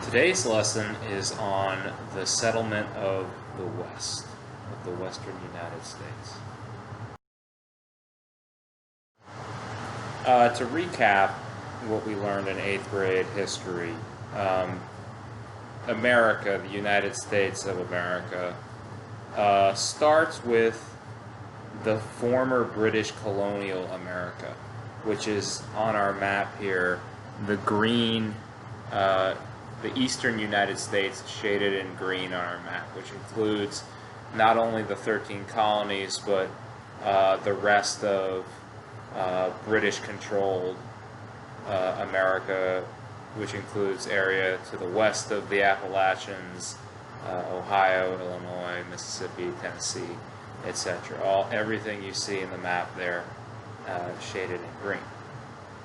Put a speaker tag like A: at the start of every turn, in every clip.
A: Today's lesson is on the settlement of the West, of the Western United States. To recap what we learned in 8th grade history, America, the United States of America, starts with the former British colonial America, which is on our map here, the green, the eastern United States shaded in green on our map, which includes not only the 13 colonies, but the rest of British-controlled America, which includes area to the west of the Appalachians, Ohio, Illinois, Mississippi, Tennessee, etc. Everything you see in the map there shaded in green.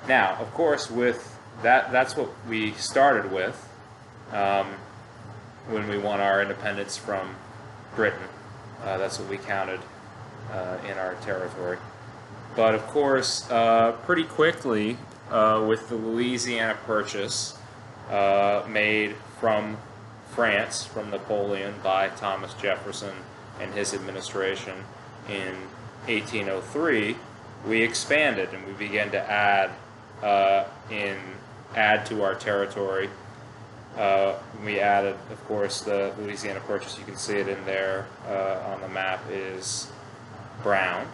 A: Now, of course, with that's what we started with when we won our independence from Britain. That's what we counted in our territory. But of course, pretty quickly, with the Louisiana Purchase made from France, from Napoleon, by Thomas Jefferson and his administration in 1803, we expanded and we began to add to our territory. We added, of course, the Louisiana Purchase. You can see it in there on the map is brown.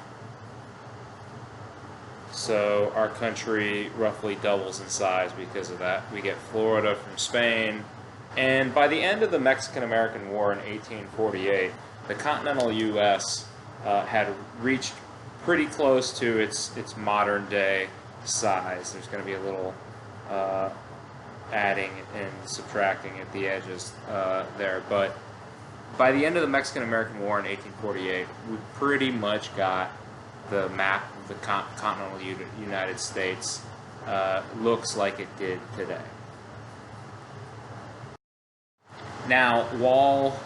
A: So our country roughly doubles in size because of that. We get Florida from Spain. And by the end of the Mexican-American War in 1848, the continental U.S. Had reached pretty close to its modern-day size. There's going to be a little adding and subtracting at the edges there. But by the end of the Mexican-American War in 1848, we pretty much got the map of the continental United States looks like it did today. Now, while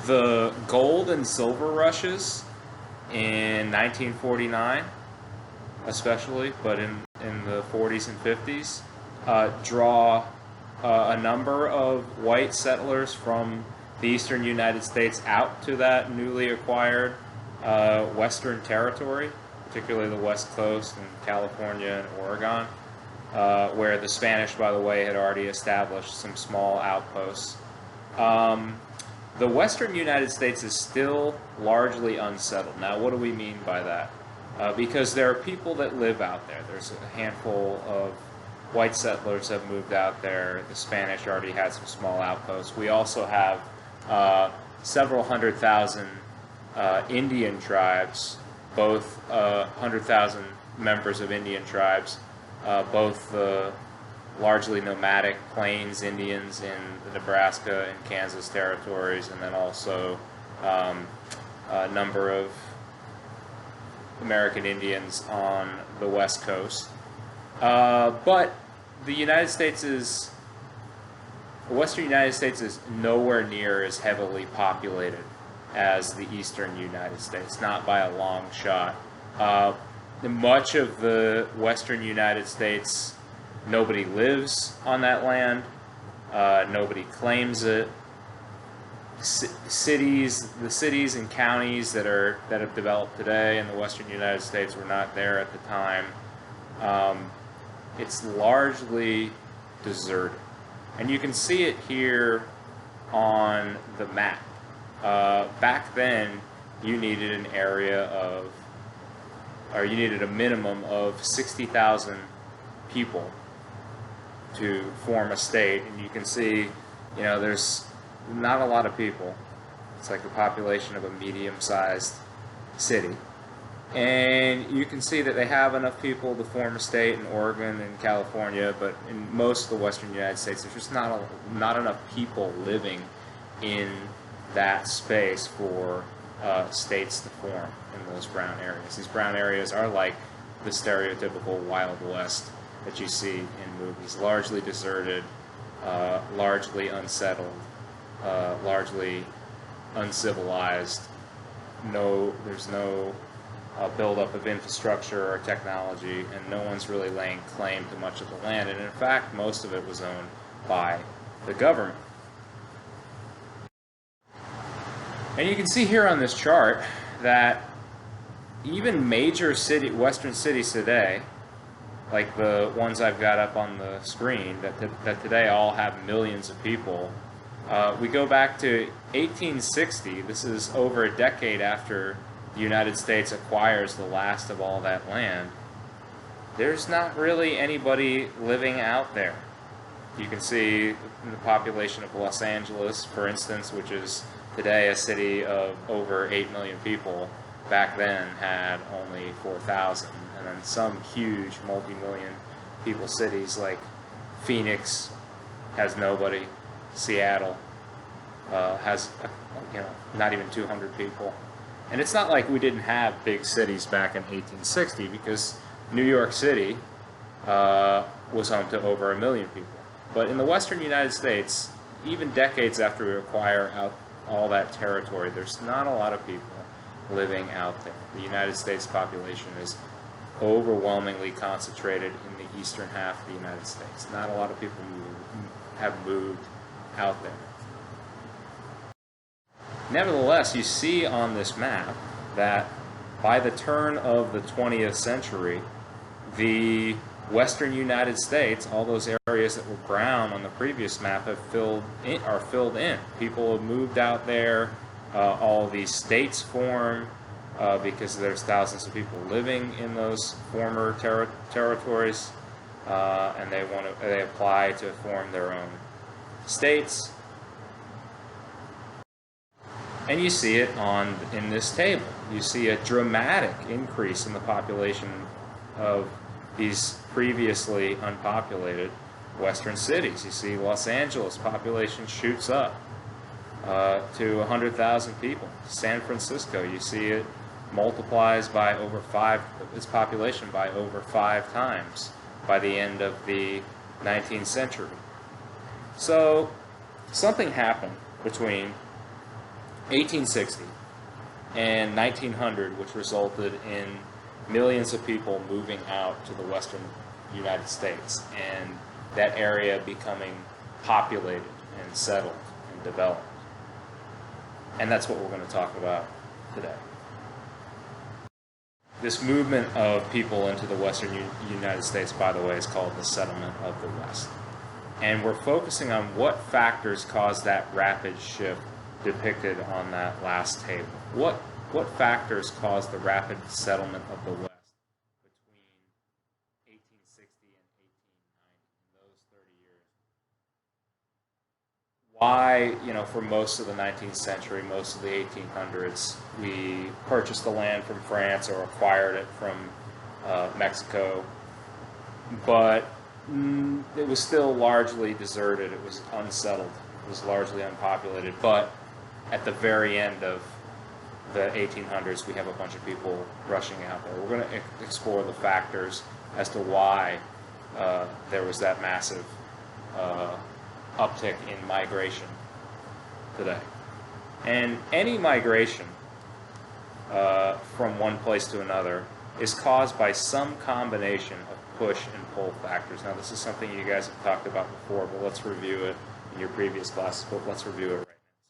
A: the gold and silver rushes in 1949, especially, but in the 40s and 50s, draw a number of white settlers from the eastern United States out to that newly acquired western territory, particularly the West Coast and California and Oregon, where the Spanish, by the way, had already established some small outposts. The western United States is still largely unsettled. Now, what do we mean by that? Because there are people that live out there. There's a handful of white settlers have moved out there. The Spanish already had some small outposts. We also have several 100,000 Indian tribes, both 100,000 members of Indian tribes, both the largely nomadic Plains Indians in the Nebraska and Kansas territories, and then also a number of American Indians on the West Coast. But the Western United States is nowhere near as heavily populated as the Eastern United States, not by a long shot. Much of the Western United States, nobody lives on that land. Nobody claims it. The cities and counties that have developed today in the Western United States were not there at the time. It's largely deserted, and you can see it here on the map. Back then, you needed an area of, or you needed a minimum of 60,000 people to form a state, and you can see, there's not a lot of people. It's like the population of a medium-sized city. And you can see that they have enough people to form a state in Oregon and California, but in most of the Western United States, there's just not enough people living in that space for states to form in those brown areas. These brown areas are like the stereotypical Wild West that you see in movies, largely deserted, largely unsettled, largely uncivilized. There's no buildup of infrastructure or technology, and no one's really laying claim to much of the land. And in fact, most of it was owned by the government. And you can see here on this chart that even major Western cities today, like the ones I've got up on the screen, that today all have millions of people, we go back to 1860. This is over a decade after the United States acquires the last of all that land. There's not really anybody living out there. You can see the population of Los Angeles, for instance, which is today a city of over 8 million people, back then had only 4,000. And then some huge multi-million people cities like Phoenix has nobody. Seattle has, not even 200 people. And it's not like we didn't have big cities back in 1860, because New York City was home to over 1 million people. But in the western United States, even decades after we acquire out all that territory, there's not a lot of people living out there. The United States population is overwhelmingly concentrated in the eastern half of the United States. Not a lot of people have moved out there. Nevertheless, you see on this map that by the turn of the 20th century, the western United States, all those areas that were brown on the previous map, are filled in. People have moved out there. All of these states form because there's thousands of people living in those former territories, and they apply to form their own states. And you see it in this table. You see a dramatic increase in the population of these previously unpopulated western cities. You see Los Angeles population shoots up to 100,000 people. San Francisco, you see it multiplies by its population by over 5 times by the end of the 19th century. So something happened between 1860 and 1900, which resulted in millions of people moving out to the western United States, and that area becoming populated and settled and developed. And that's what we're going to talk about today. This movement of people into the western United States, by the way, is called the settlement of the West. And we're focusing on what factors caused that rapid shift depicted on that last table. What factors caused the rapid settlement of the West between 1860 and 1890, in those 30 years? Why, for most of the 19th century, most of the 1800s, we purchased the land from France or acquired it from Mexico, but it was still largely deserted. It was unsettled. It was largely unpopulated. But at the very end of the 1800s, we have a bunch of people rushing out there. We're going to explore the factors as to why there was that massive uptick in migration today. And any migration from one place to another is caused by some combination of push and pull factors. Now, this is something you guys have talked about before, but let's review it in your previous classes, but let's review it right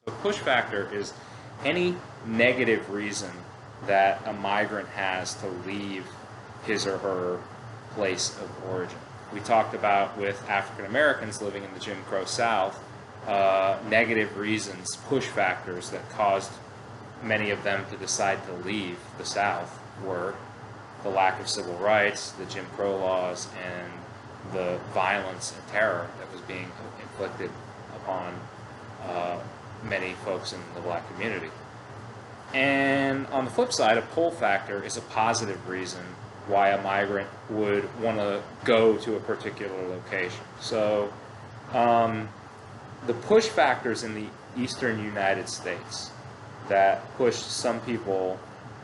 A: now. So push factor is any negative reason that a migrant has to leave his or her place of origin. We talked about with African Americans living in the Jim Crow South, negative reasons, push factors that caused many of them to decide to leave the South were the lack of civil rights, the Jim Crow laws, and the violence and terror that was being inflicted upon many folks in the black community. And on the flip side, a pull factor is a positive reason why a migrant would want to go to a particular location. So the push factors in the eastern United States that pushed some people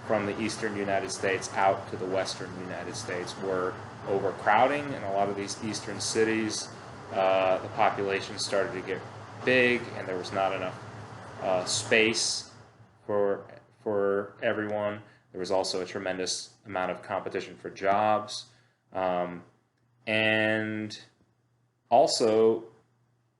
A: from the eastern United States out to the western United States were overcrowding in a lot of these eastern cities. The population started to get big, and there was not enough space for everyone. There was also a tremendous amount of competition for jobs. And also,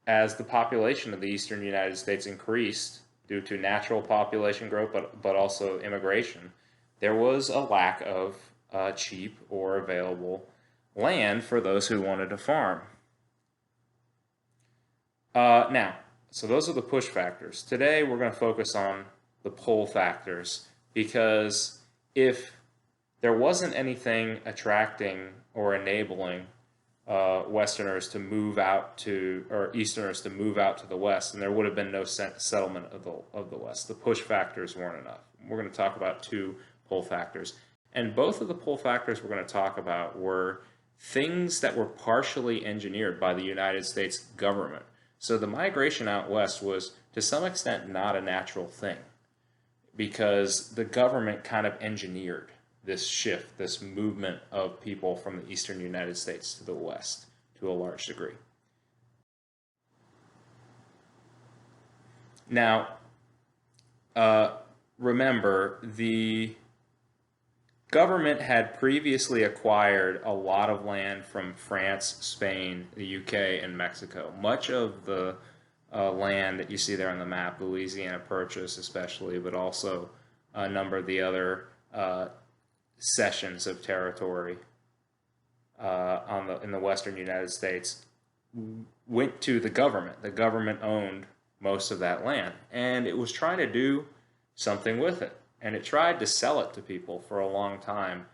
A: as the population of the eastern United States increased due to natural population growth, but also immigration, there was a lack of cheap or available land for those who wanted to farm. Now, so those are the push factors. Today we're going to focus on the pull factors, because if there wasn't anything attracting or enabling Westerners to move out to, or Easterners to move out to the West, and there would have been no settlement of the West. The push factors weren't enough. We're going to talk about two pull factors. And both of the pull factors we're going to talk about were things that were partially engineered by the United States government. So the migration out west was, to some extent, not a natural thing, because the government kind of engineered this shift, this movement of people from the eastern United States to the west to a large degree. Now, remember, the government had previously acquired a lot of land from France, Spain, the UK, and Mexico. Much of the land that you see there on the map, Louisiana Purchase especially, but also a number of the other cessions of territory in the western United States, went to the government. The government owned most of that land, and it was trying to do something with it. And it tried to sell it to people for a long time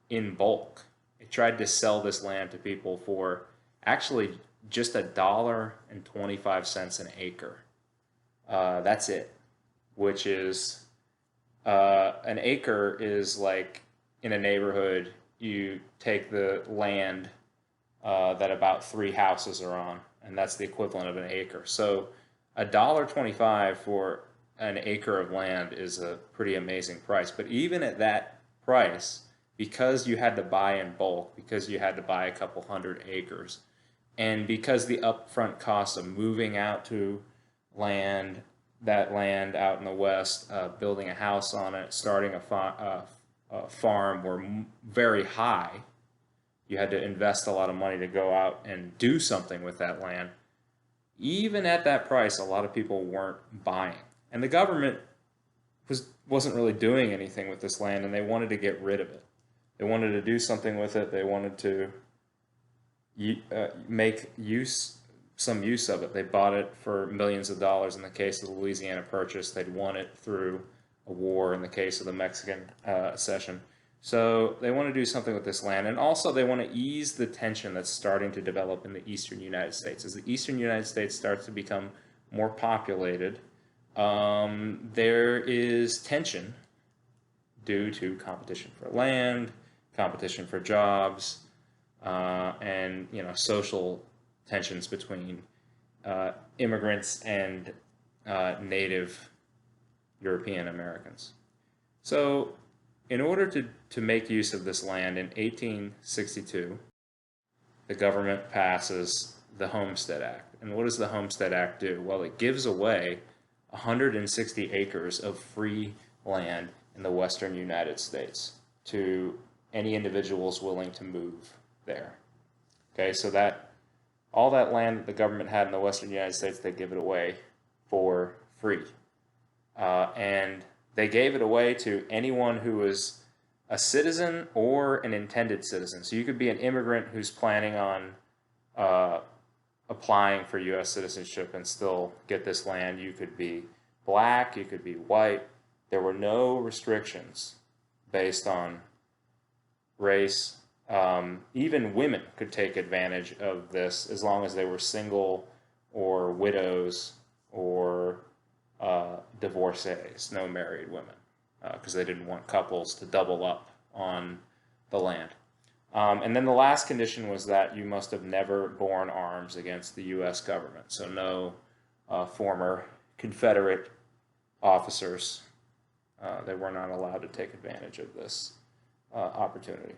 A: in bulk. It tried to sell this land to people for actually just $1.25 an acre. That's it, which is an acre is like, in a neighborhood, you take the land that about 3 houses are on, and that's the equivalent of an acre. So $1.25 for an acre of land is a pretty amazing price. But even at that price, because you had to buy in bulk, because you had to buy a couple hundred acres, and because the upfront costs of moving out to that land out in the west, building a house on it, starting a farm were very high, you had to invest a lot of money to go out and do something with that land. Even at that price, a lot of people weren't buying. And the government wasn't really doing anything with this land, and they wanted to get rid of it. They wanted to do something with it. They wanted to make some use of it. They bought it for millions of dollars. In the case of the Louisiana Purchase, they'd won it through a war. In the case of the Mexican cession. So they want to do something with this land, and also they want to ease the tension that's starting to develop in the eastern United States. As the eastern United States starts to become more populated, there is tension due to competition for land, competition for jobs, and social tensions between immigrants and native European Americans. So in order to make use of this land, in 1862, the government passes the Homestead Act. And what does the Homestead Act do? Well, it gives away 160 acres of free land in the western United States to any individuals willing to move there. Okay, so that all that land that the government had in the western United States, they give it away for free. And they gave it away to anyone who was a citizen or an intended citizen. So you could be an immigrant who's planning on applying for U.S. citizenship and still get this land. You could be black, you could be white. There were no restrictions based on race. Even women could take advantage of this as long as they were single or widows or divorcees, no married women, because they didn't want couples to double up on the land. And then the last condition was that you must have never borne arms against the U.S. government. So no former Confederate officers, they were not allowed to take advantage of this opportunity.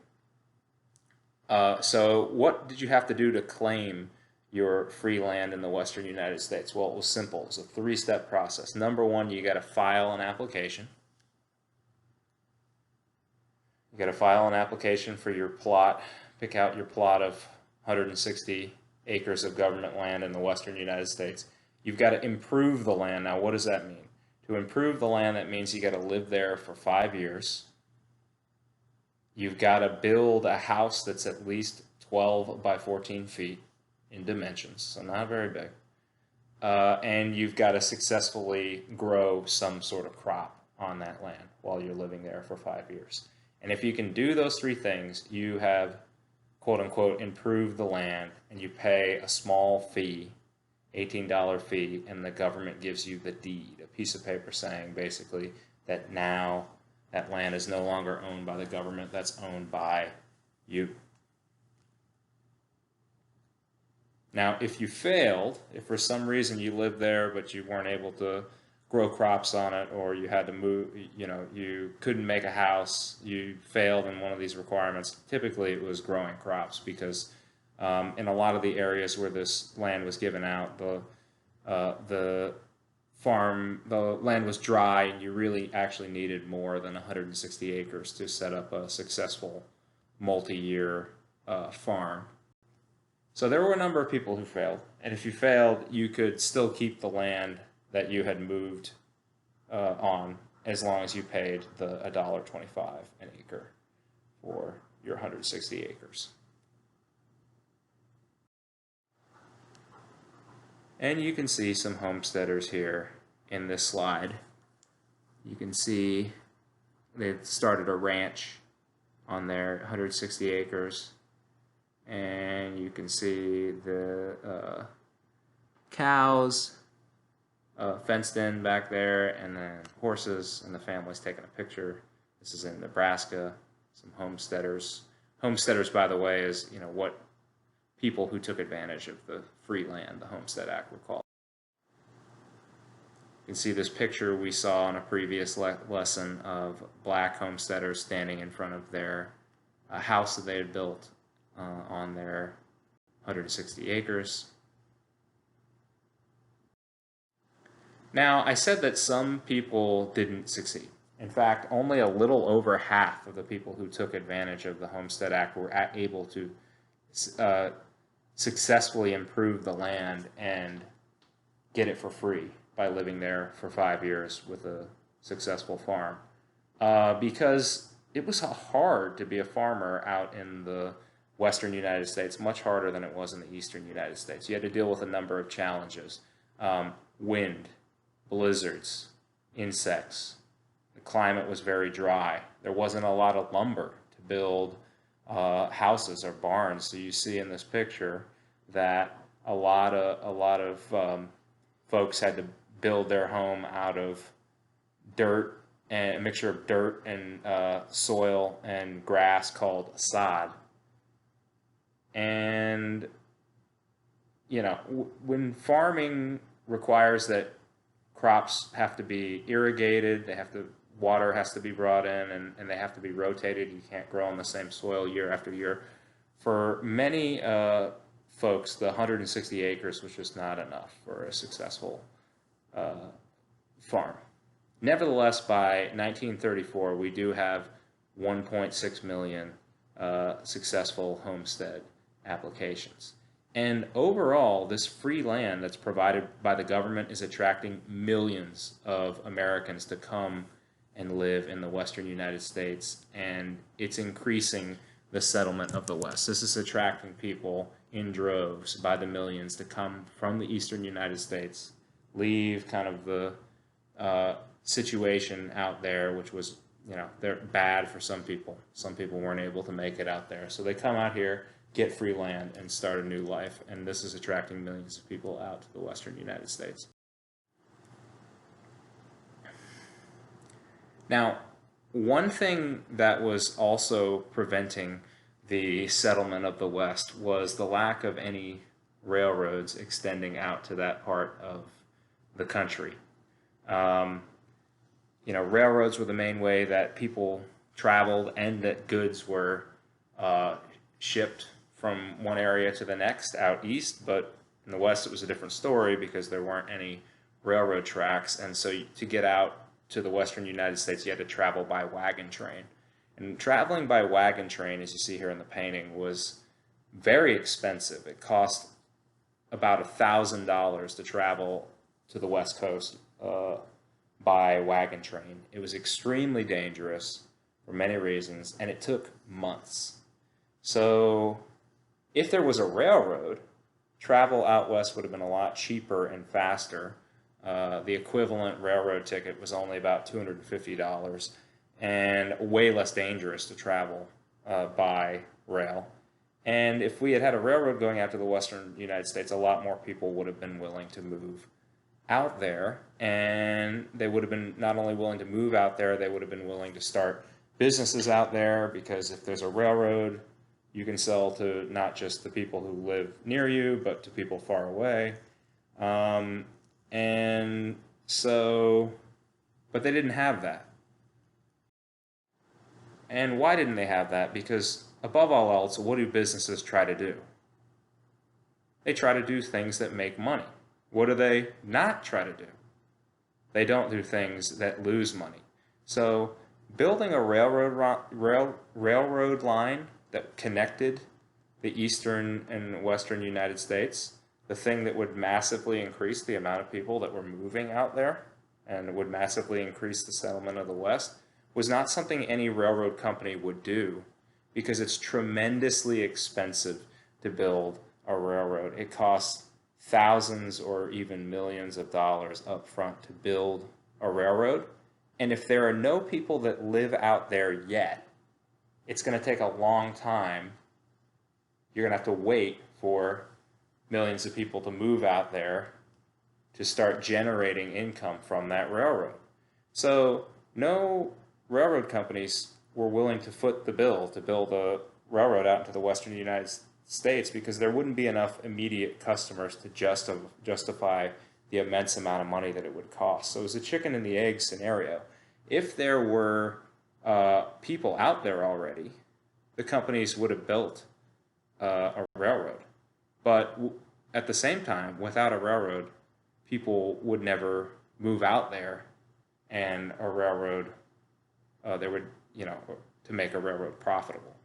A: So what did you have to do to claim your free land in the western United States? Well, it was simple. It was a 3-step process. Number one, you got to file an application. You got to file an application for your plot. Pick out your plot of 160 acres of government land in the western United States. You've got to improve the land. Now, what does that mean? To improve the land, that means you got to live there for 5 years. You've got to build a house that's at least 12 by 14 feet in dimensions, so not very big. And you've got to successfully grow some sort of crop on that land while you're living there for 5 years. And if you can do those three things, you have, quote unquote, improved the land, and you pay a small fee, $18 fee, and the government gives you the deed, a piece of paper saying basically that now that land is no longer owned by the government, that's owned by you. Now, if you failed, if for some reason you lived there but you weren't able to grow crops on it, or you had to move, you couldn't make a house, you failed in one of these requirements, typically it was growing crops, because in a lot of the areas where this land was given out, the land was dry, and you really actually needed more than 160 acres to set up a successful multi-year farm. So there were a number of people who failed, and if you failed, you could still keep the land that you had moved on, as long as you paid the $1.25 an acre for your 160 acres. And you can see some homesteaders here in this slide. You can see they've started a ranch on their 160 acres. And you can see the cows fenced in back there, and then horses, and the family's taking a picture. This is in Nebraska. Some homesteaders. Homesteaders, by the way, is what people who took advantage of the free land, the Homestead Act, were called. You can see this picture we saw in a previous lesson of black homesteaders standing in front of their house that they had built on their 160 acres. Now, I said that some people didn't succeed. In fact, only a little over half of the people who took advantage of the Homestead Act were able to successfully improve the land and get it for free by living there for 5 years with a successful farm. Because it was hard to be a farmer out in the western United States, much harder than it was in the eastern United States. You had to deal with a number of challenges. Wind, blizzards, insects. The climate was very dry. There wasn't a lot of lumber to build houses or barns. So you see in this picture that a lot of folks had to build their home out of dirt, and a mixture of dirt and soil and grass called sod. And when farming requires that crops have to be irrigated, water has to be brought in, and they have to be rotated. You can't grow on the same soil year after year. For many folks, the 160 acres was just not enough for a successful farm. Nevertheless, by 1934, we do have 1.6 million successful homestead applications. And overall, this free land that's provided by the government is attracting millions of Americans to come and live in the western United States, and it's increasing the settlement of the West. This is attracting people in droves by the millions to come from the eastern United States, leave kind of the situation out there, which was, they're bad for some people. Some people weren't able to make it out there. So they come out here, get free land, and start a new life. And this is attracting millions of people out to the western United States. Now, one thing that was also preventing the settlement of the West was the lack of any railroads extending out to that part of the country. Railroads were the main way that people traveled and that goods were shipped from one area to the next out east, but in the West it was a different story because there weren't any railroad tracks, and so to get out to the western United States you had to travel by wagon train. And traveling by wagon train, as you see here in the painting, was very expensive. It cost about $1,000 to travel to the West Coast by wagon train. It was extremely dangerous for many reasons, and it took months. So if there was a railroad, travel out west would have been a lot cheaper and faster. The equivalent railroad ticket was only about $250 and way less dangerous to travel by rail. And if we had had a railroad going out to the western United States, a lot more people would have been willing to move out there. And they would have been not only willing to move out there, they would have been willing to start businesses out there, because if there's a railroad, you can sell to not just the people who live near you, but to people far away. And so, but they didn't have that. And why didn't they have that? Because above all else, what do businesses try to do? They try to do things that make money. What do they not try to do? They don't do things that lose money. So building a railroad line that connected the eastern and western United States, the thing that would massively increase the amount of people that were moving out there and would massively increase the settlement of the West, was not something any railroad company would do, because it's tremendously expensive to build a railroad. It costs thousands or even millions of dollars up front to build a railroad. And if there are no people that live out there yet, it's going to take a long time. You're going to have to wait for millions of people to move out there to start generating income from that railroad. So no railroad companies were willing to foot the bill to build a railroad out into the western United States, because there wouldn't be enough immediate customers to justify the immense amount of money that it would cost. So it was a chicken and the egg scenario. If there were people out there already, the companies would have built a railroad. But at the same time, without a railroad, people would never move out there, and a railroad, to make a railroad profitable.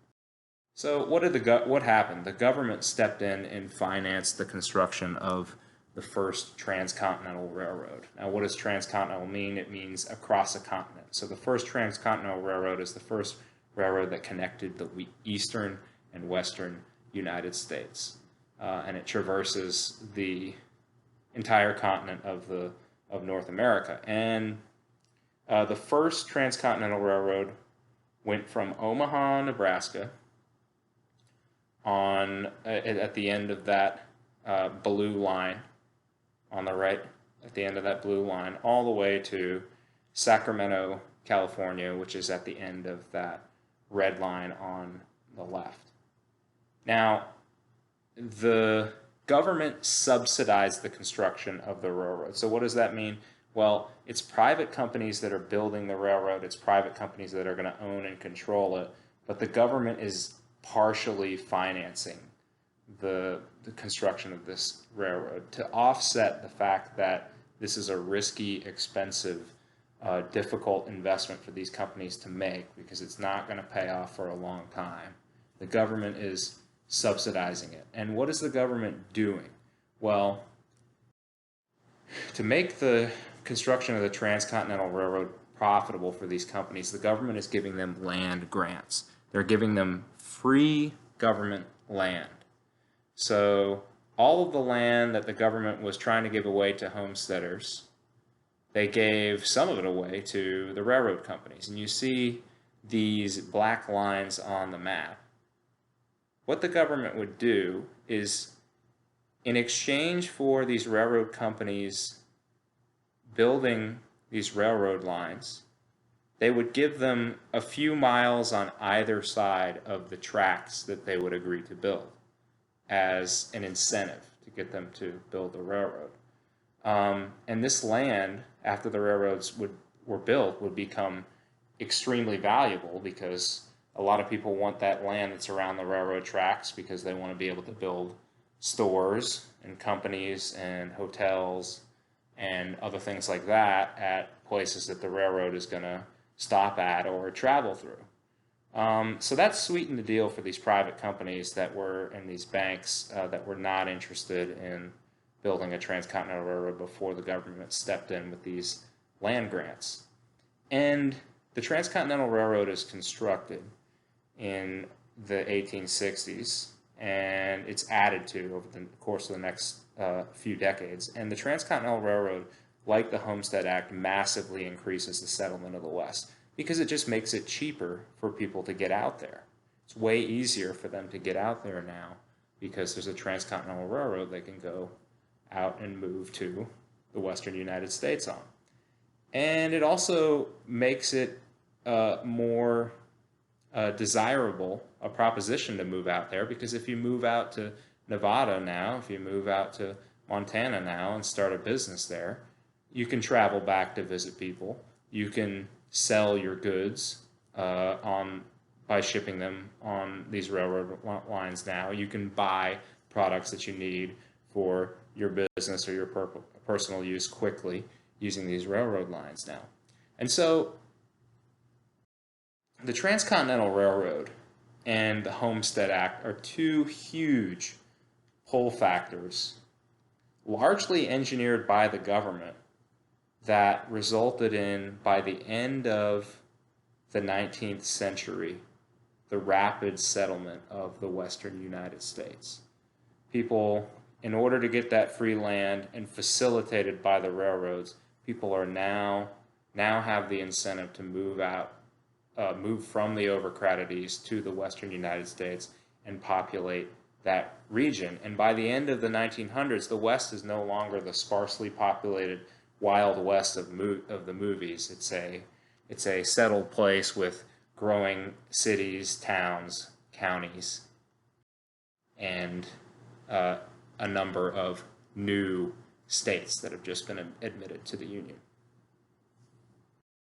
A: So what happened? The government stepped in and financed the construction of the first transcontinental railroad. Now, what does transcontinental mean? It means across a continent. So the first transcontinental railroad is the first railroad that connected the eastern and western United States, and it traverses the entire continent of North America. And the first transcontinental railroad went from Omaha, Nebraska, at the end of that blue line on the right, at the end of that blue line, all the way to Sacramento, California, which is at the end of that red line on the left. Now, the government subsidized the construction of the railroad. So what does that mean? Well, it's private companies that are building the railroad. It's private companies that are going to own and control it. But the government is partially financing the construction of this railroad to offset the fact that this is a risky, expensive, difficult investment for these companies to make, because it's not going to pay off for a long time. The government is subsidizing it. And what is the government doing? Well, to make the construction of the Transcontinental Railroad profitable for these companies, the government is giving them land grants. They're giving them free government land. So all of the land that the government was trying to give away to homesteaders, they gave some of it away to the railroad companies. And you see these black lines on the map. What the government would do is, in exchange for these railroad companies building these railroad lines, they would give them a few miles on either side of the tracks that they would agree to build as an incentive to get them to build the railroad. And this land, after the railroads were built, would become extremely valuable, because a lot of people want that land that's around the railroad tracks, because they want to be able to build stores and companies and hotels and other things like that at places that the railroad is going to stop at or travel through. So that sweetened the deal for these private companies that were in these banks that were not interested in building a transcontinental railroad before the government stepped in with these land grants. And the Transcontinental Railroad is constructed in the 1860s, and it's added to over the course of the next few decades. And the Transcontinental Railroad, like the Homestead Act, massively increases the settlement of the West because it just makes it cheaper for people to get out there. It's way easier for them to get out there now because there's a Transcontinental Railroad they can go out and move to the Western United States on. And it also makes it more desirable a proposition to move out there, because if you move out to Nevada now, if you move out to Montana now and start a business there, you can travel back to visit people. You can sell your goods by shipping them on these railroad lines now. You can buy products that you need for your business or your personal use quickly using these railroad lines now. And so the Transcontinental Railroad and the Homestead Act are two huge pull factors, largely engineered by the government, that resulted in, by the end of the 19th century, the rapid settlement of the Western United States. People, in order to get that free land and facilitated by the railroads, people are now have the incentive to move from the overcrowded East to the Western United States and populate that region. And by the end of the 1900s, the West is no longer the sparsely populated Wild West of the movies. It's a settled place with growing cities, towns, counties, and a number of new states that have just been admitted to the Union.